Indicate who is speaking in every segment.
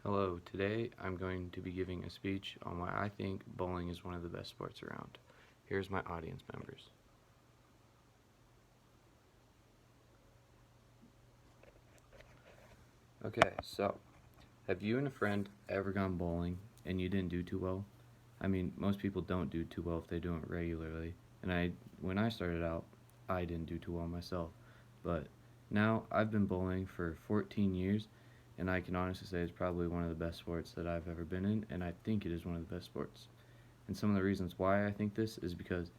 Speaker 1: Hello, today I'm going to be giving a speech on why I think bowling is one of the best sports around. Here's my audience members. Okay, so have you and a friend ever gone bowling and you didn't do too well? I mean, most people don't do too well if they do it regularly. When I started out, I didn't do too well myself. But now I've been bowling for 14 years, and I can honestly say it's probably one of the best sports that I've ever been in, and I think it is one of the best sports. And some of the reasons why I think this is because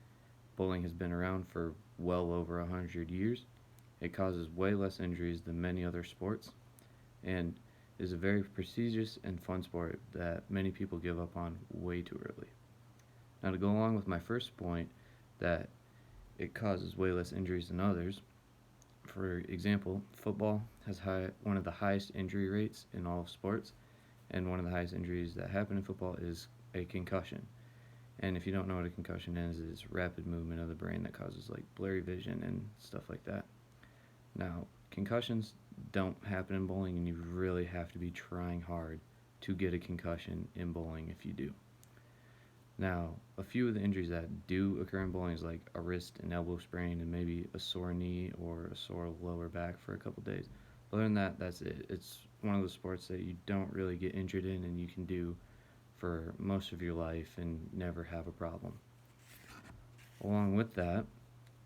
Speaker 1: bowling has been around for well over 100 years. It causes way less injuries than many other sports, and is a very prestigious and fun sport that many people give up on way too early. Now, to go along with my first point, that it causes way less injuries than others, for example, football has one of the highest injury rates in all of sports, and one of the highest injuries that happen in football is a concussion. And if you don't know what a concussion is, it's rapid movement of the brain that causes like blurry vision and stuff like that. Now, concussions don't happen in bowling, and you really have to be trying hard to get a concussion in bowling if you do. Now, a few of the injuries that do occur in bowling is like a wrist and elbow sprain and maybe a sore knee or a sore lower back for a couple days. Other than that, that's it. It's one of those sports that you don't really get injured in and you can do for most of your life and never have a problem. Along with that,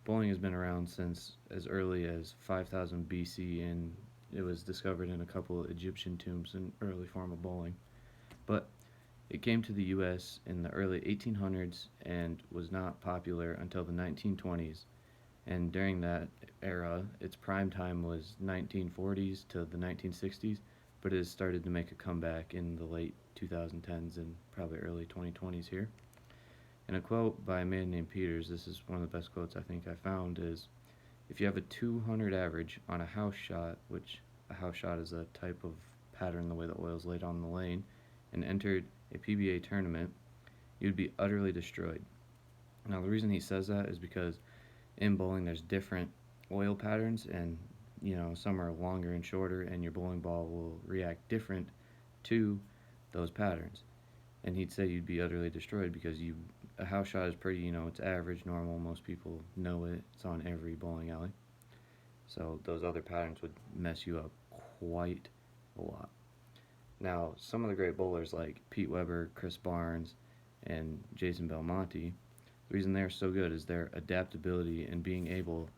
Speaker 1: bowling has been around since as early as 5000 BC, and it was discovered in a couple of Egyptian tombs, an early form of bowling. But it came to the US in the early 1800s and was not popular until the 1920s. And during that era, its prime time was 1940s to the 1960s, but it has started to make a comeback in the late 2010s and probably early 2020s here. And a quote by a man named Peters, this is one of the best quotes I think I found, is if you have a 200 average on a house shot, which a house shot is a type of pattern the way the oil is laid on the lane, and entered a PBA tournament, you'd be utterly destroyed. Now, the reason he says that is because in bowling there's different oil patterns, and some are longer and shorter, and your bowling ball will react different to those patterns. And he'd say you'd be utterly destroyed because a house shot is pretty, it's average, normal, most people know it, it's on every bowling alley. So those other patterns would mess you up quite a lot. Now, some of the great bowlers like Pete Weber, Chris Barnes, and Jason Belmonte, the reason they're so good is their adaptability and being able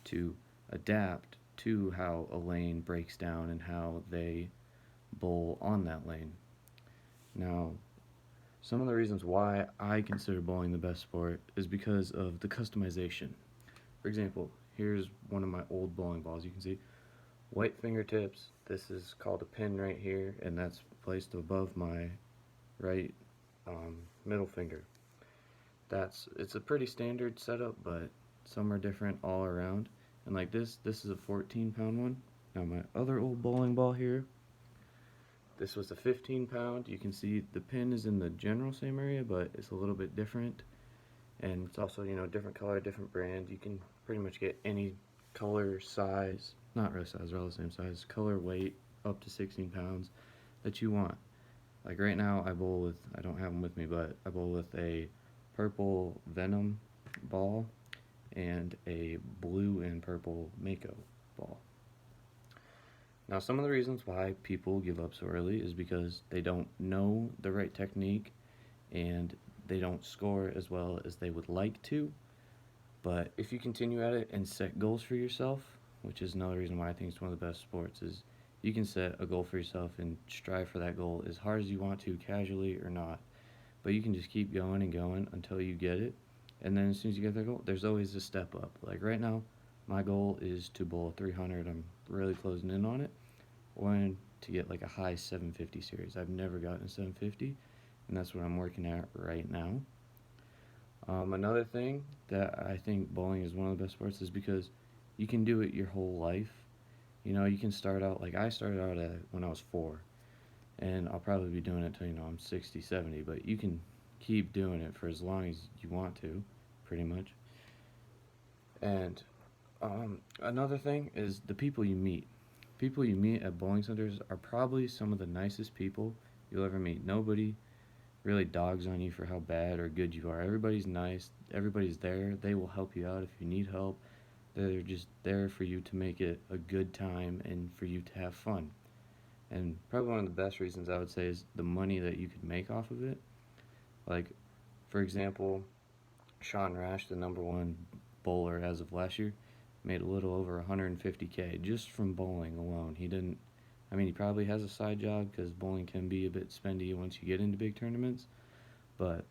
Speaker 1: to adapt to how a lane breaks down and how they bowl on that lane. Now, some of the reasons why I consider bowling the best sport is because of the customization. For example, here's one of my old bowling balls. You can see white fingertips. This is called a pin right here, and that's placed above my right middle finger. It's a pretty standard setup, but some are different all around. And like this is a 14-pound one. Now my other old bowling ball here, this was a 15-pound. You can see the pin is in the general same area, but it's a little bit different. And it's also, different color, different brand. You can pretty much get any color, size, not really size, they're all the same size, color, weight, up to 16 pounds that you want. Like right now, I don't have them with me, but I bowl with a purple Venom ball and a blue and purple Mako ball. Now, some of the reasons why people give up so early is because they don't know the right technique and they don't score as well as they would like to. But if you continue at it and set goals for yourself, which is another reason why I think it's one of the best sports, is you can set a goal for yourself and strive for that goal as hard as you want to, casually or not. But you can just keep going and going until you get it. And then as soon as you get that goal, there's always a step up. Like right now, my goal is to bowl 300. I'm really closing in on it. I wanted to get like a high 750 series. I've never gotten a 750, and that's what I'm working at right now. Another thing that I think bowling is one of the best sports is because you can do it your whole life. You can start out, like I started out when I was 4, and I'll probably be doing it till, I'm 60, 70, but you can keep doing it for as long as you want to, pretty much. And another thing is the people you meet. People you meet at bowling centers are probably some of the nicest people you'll ever meet. Nobody really dogs on you for how bad or good you are. Everybody's nice. Everybody's there. They will help you out if you need help. They're just there for you to make it a good time and for you to have fun. And probably one of the best reasons I would say is the money that you could make off of it. Like, for example, Sean Rash, the number one bowler as of last year, made a little over 150K just from bowling alone. He didn't, I mean, he probably has a side job because bowling can be a bit spendy once you get into big tournaments, but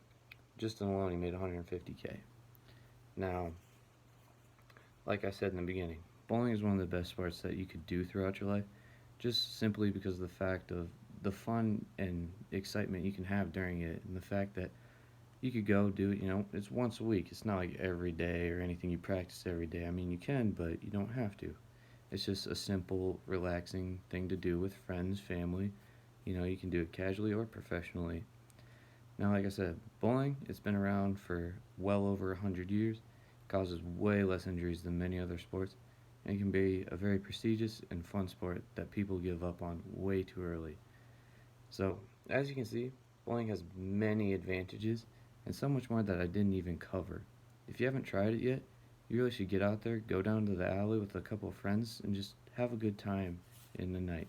Speaker 1: just alone he made 150K. Now, like I said in the beginning, bowling is one of the best sports that you could do throughout your life, just simply because of the fact of the fun and excitement you can have during it, and the fact that you could go do it, it's once a week. It's not like every day or anything you practice every day. I mean, you can, but you don't have to. It's just a simple, relaxing thing to do with friends, family. You can do it casually or professionally. Now, like I said, bowling, it's been around for well over 100 years, causes way less injuries than many other sports, and it can be a very prestigious and fun sport that people give up on way too early. So, as you can see, bowling has many advantages and so much more that I didn't even cover. If you haven't tried it yet, you really should get out there, go down to the alley with a couple of friends, and just have a good time in the night.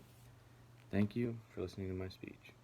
Speaker 1: Thank you for listening to my speech.